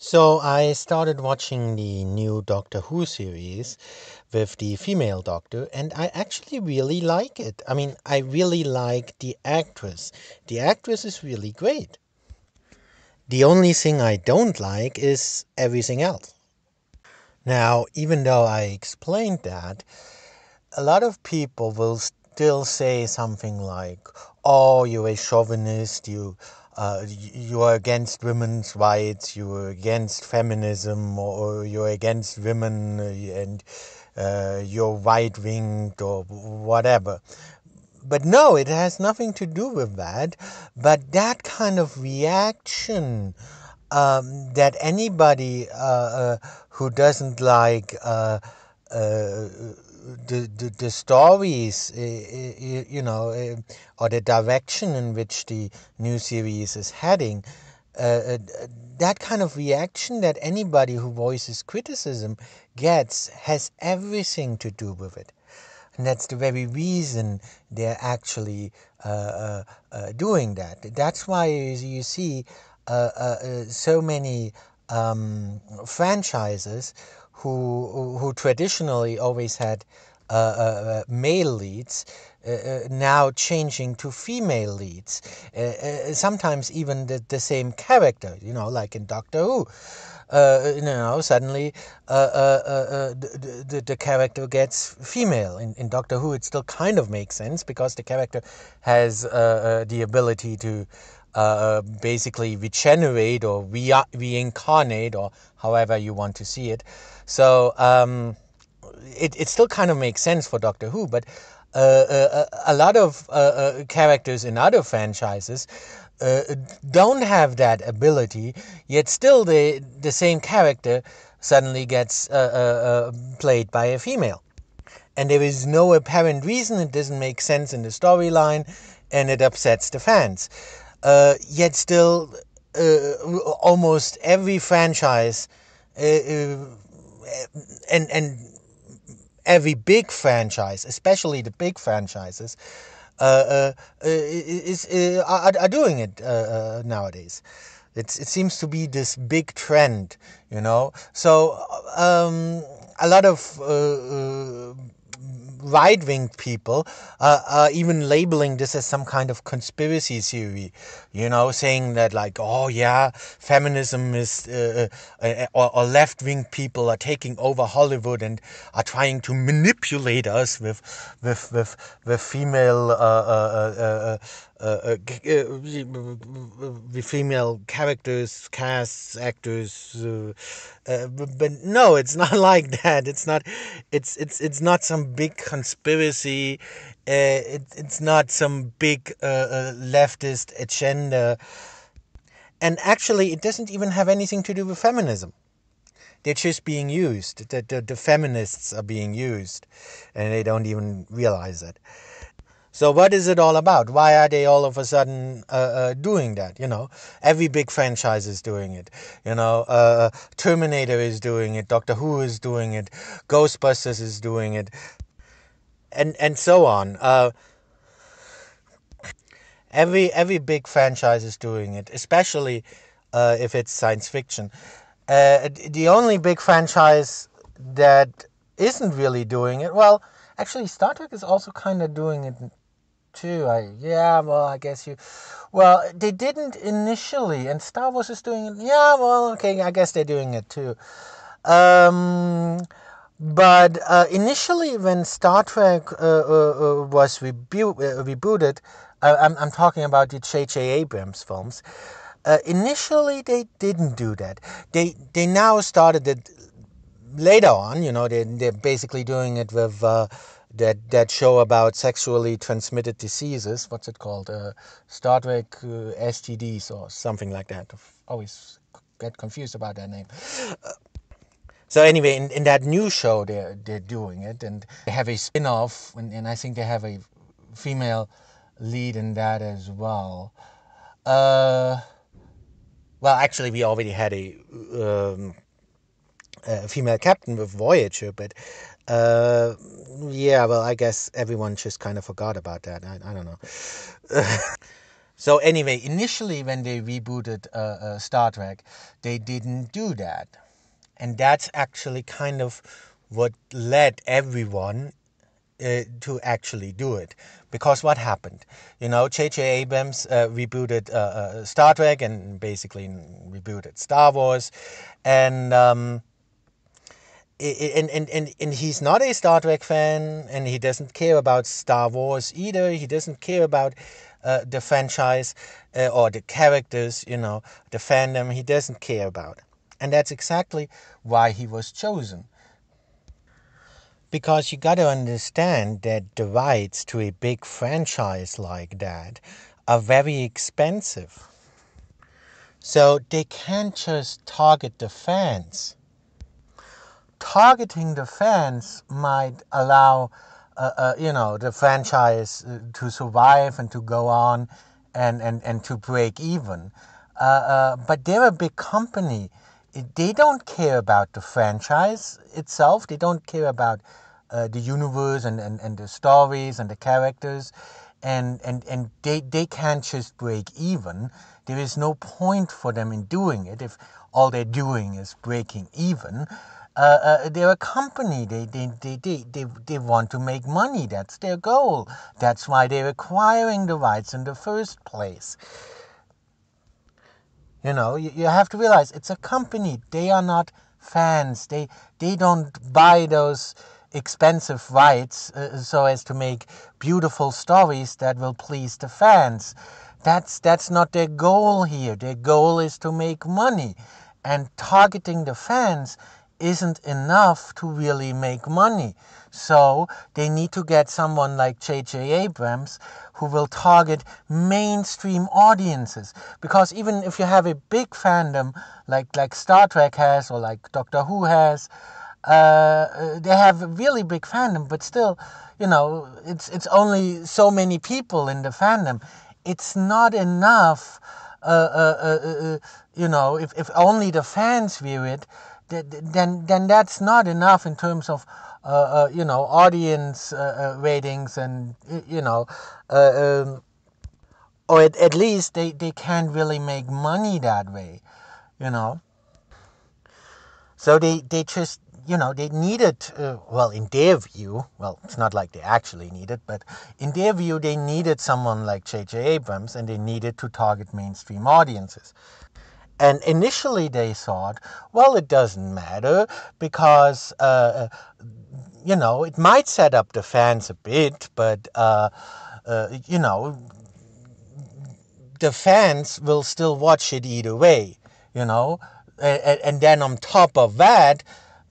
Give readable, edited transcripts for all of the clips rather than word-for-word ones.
So I started watching the new Doctor Who series with the female doctor, and I actually really like it. I mean, I really like the actress. The actress is really great. The only thing I don't like is everything else. Now, even though I explained that, a lot of people will still say something like, "Oh, you're a chauvinist. You are against women's rights. You are against feminism, or you're against women, and you're right winged or whatever." But no, it has nothing to do with that. But that kind of reaction that anybody who doesn't like the stories, or the direction in which the new series is heading, uh, uh, that kind of reaction that anybody who voices criticism gets has everything to do with it. And that's the very reason they're actually doing that. That's why you see so many franchises who traditionally always had male leads, now changing to female leads. Sometimes even the same character, like in Doctor Who. Suddenly the character gets female. In Doctor Who, it still kind of makes sense because the character has the ability to basically regenerate or reincarnate, or however you want to see it. So it still kind of makes sense for Doctor Who, but a lot of characters in other franchises uh, don't have that ability, yet still the same character suddenly gets played by a female. And there is no apparent reason, it doesn't make sense in the storyline, and it upsets the fans. Yet still, almost every franchise and every big franchise, especially the big franchises, are doing it nowadays. It seems to be this big trend, So a lot of right wing people are even labeling this as some kind of conspiracy theory, saying that, like, oh yeah, feminism is, or left wing people are taking over Hollywood and are trying to manipulate us with female with female characters, casts, actors. But no, it's not like that. It's not some big conspiracy. It's not some big leftist agenda. And actually, it doesn't even have anything to do with feminism. They're just being used. The feminists are being used, and they don't even realize it. So what is it all about? Why are they all of a sudden doing that? Every big franchise is doing it. Terminator is doing it. Doctor Who is doing it. Ghostbusters is doing it, and so on. Every big franchise is doing it, especially if it's science fiction. The only big franchise that isn't really doing it, well, actually, Star Trek is also kind of doing it too. Yeah, well, I guess you. Well, they didn't initially, and Star Wars is doing it. Yeah, well, okay, I guess they're doing it too. But initially, when Star Trek was rebooted, I'm talking about the J.J. Abrams films. Initially, they didn't do that. They now started it later on. They're basically doing it with that show about sexually transmitted diseases. What's it called? Star Trek STDs or something like that. I always get confused about that name. So anyway, in that new show, they're doing it, and they have a spin-off, and I think they have a female lead in that as well. Uh, well, actually, we already had a female captain with Voyager, but yeah, well, I guess everyone just kind of forgot about that. I don't know. So anyway, initially when they rebooted Star Trek, they didn't do that. And that's actually kind of what led everyone to actually do it. Because what happened? J.J. Abrams rebooted Star Trek and basically rebooted Star Wars. And and he's not a Star Trek fan, and he doesn't care about Star Wars either. He doesn't care about the franchise or the characters, the fandom. He doesn't care about it. And that's exactly why he was chosen. Because you got to understand that the rights to a big franchise like that are very expensive. So they can't just target the fans. Targeting the fans might allow, the franchise to survive and to go on and to break even. But they're a big company. They don't care about the franchise itself. They don't care about the universe and the stories and the characters. And they can't just break even. There is no point for them in doing it if all they're doing is breaking even. They're a company. They want to make money. That's their goal. That's why they're acquiring the rights in the first place. You have to realize it's a company. They are not fans. They don't buy those expensive rights so as to make beautiful stories that will please the fans. That's not their goal here. Their goal is to make money, and targeting the fans isn't enough to really make money. So they need to get someone like J.J. Abrams who will target mainstream audiences. Because even if you have a big fandom like Star Trek has or like Doctor Who has, they have a really big fandom, but still, it's only so many people in the fandom. It's not enough. If only the fans view it, then that's not enough in terms of audience ratings and or at least they can't really make money that way. you know so they just they needed, well, in their view, well, it's not like they actually needed, but in their view they needed someone like J.J. Abrams, and they needed to target mainstream audiences. And initially they thought, well, it doesn't matter because, it might set up the fans a bit, but, the fans will still watch it either way, and then on top of that,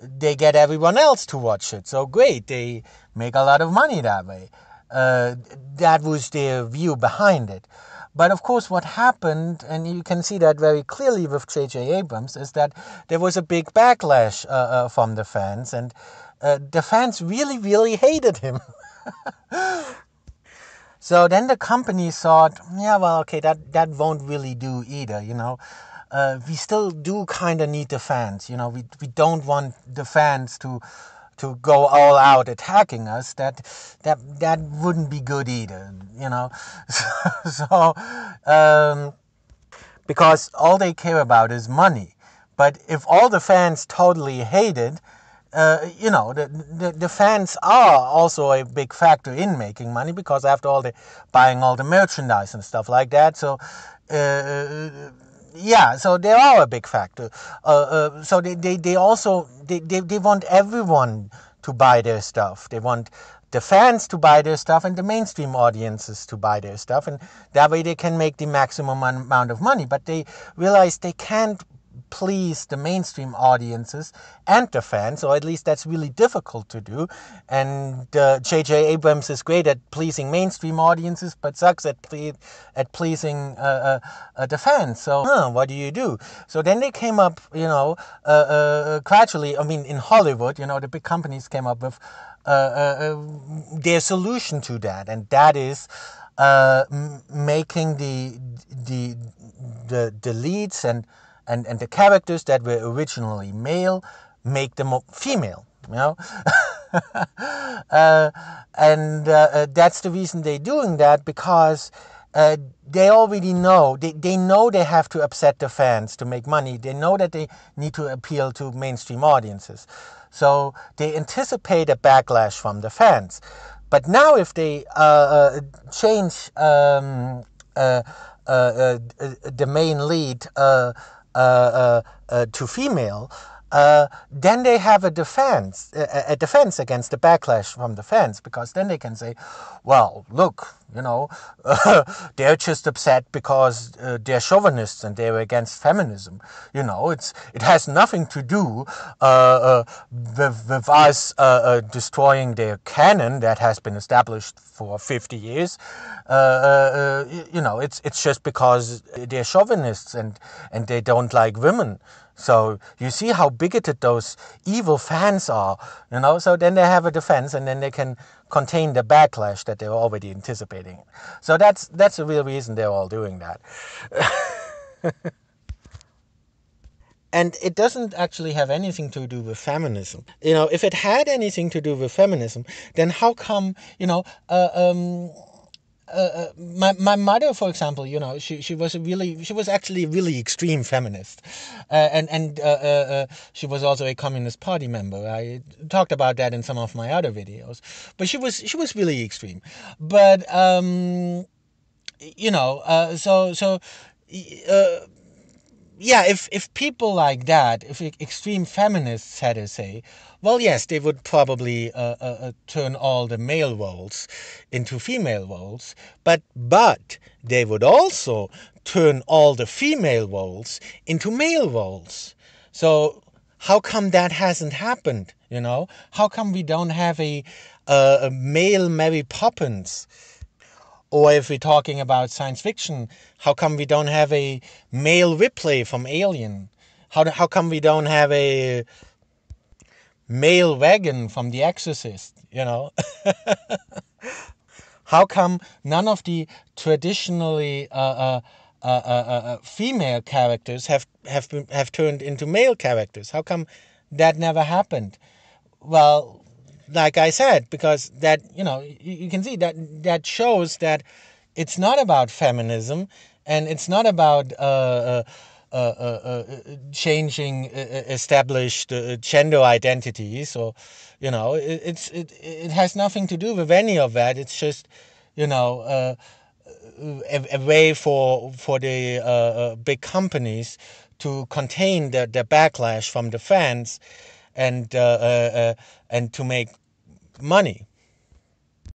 they get everyone else to watch it. So great, they make a lot of money that way. That was their view behind it. But of course, what happened, and you can see that very clearly with J.J. Abrams, is that there was a big backlash from the fans, and the fans really, really hated him. So then the company thought, yeah, well, okay, that won't really do either, we still do kind of need the fans, we don't want the fans to go all out attacking us. That wouldn't be good either, so because all they care about is money. But if all the fans totally hate it, the fans are also a big factor in making money, because after all, they're buying all the merchandise and stuff like that. So, yeah, so they are a big factor. So they also they want everyone to buy their stuff. They want the fans to buy their stuff and the mainstream audiences to buy their stuff, and that way they can make the maximum amount of money. But they realize they can't please the mainstream audiences and the fans, or at least that's really difficult to do. And J.J. Abrams is great at pleasing mainstream audiences, but sucks at pleasing the fans. So what do you do? So then they came up, gradually. I mean, in Hollywood, the big companies came up with their solution to that, and that is making the leads and the characters that were originally male, make them female, and that's the reason they're doing that, because they already know, they know they have to upset the fans to make money. They know that they need to appeal to mainstream audiences. So they anticipate a backlash from the fans. But now if they change the main lead to female, then they have a defense against the backlash from the fans, because then they can say, well, look, they're just upset because they're chauvinists and they're against feminism. It has nothing to do with us destroying their canon that has been established for 50 years. It's just because they're chauvinists and they don't like women. So you see how bigoted those evil fans are, So then they have a defense, and then they can contain the backlash that they're already anticipating. So that's the real reason they're all doing that. And it doesn't actually have anything to do with feminism. If it had anything to do with feminism, then how come, my mother, for example, she was actually a really extreme feminist, and she was also a Communist Party member. I talked about that in some of my other videos, but she was really extreme. But yeah, if people like that, if extreme feminists had a say, well, yes, they would probably turn all the male roles into female roles, but they would also turn all the female roles into male roles. So how come that hasn't happened? How come we don't have a male Mary Poppins? Or if we're talking about science fiction, how come we don't have a male Ripley from Alien? How come we don't have a male Wagon from The Exorcist? How come none of the traditionally female characters have turned into male characters? How come that never happened? Well, like I said, because that, you can see that shows that it's not about feminism, and it's not about changing established gender identities, or it has nothing to do with any of that. It's just a way for the big companies to contain the backlash from the fans, and to make money.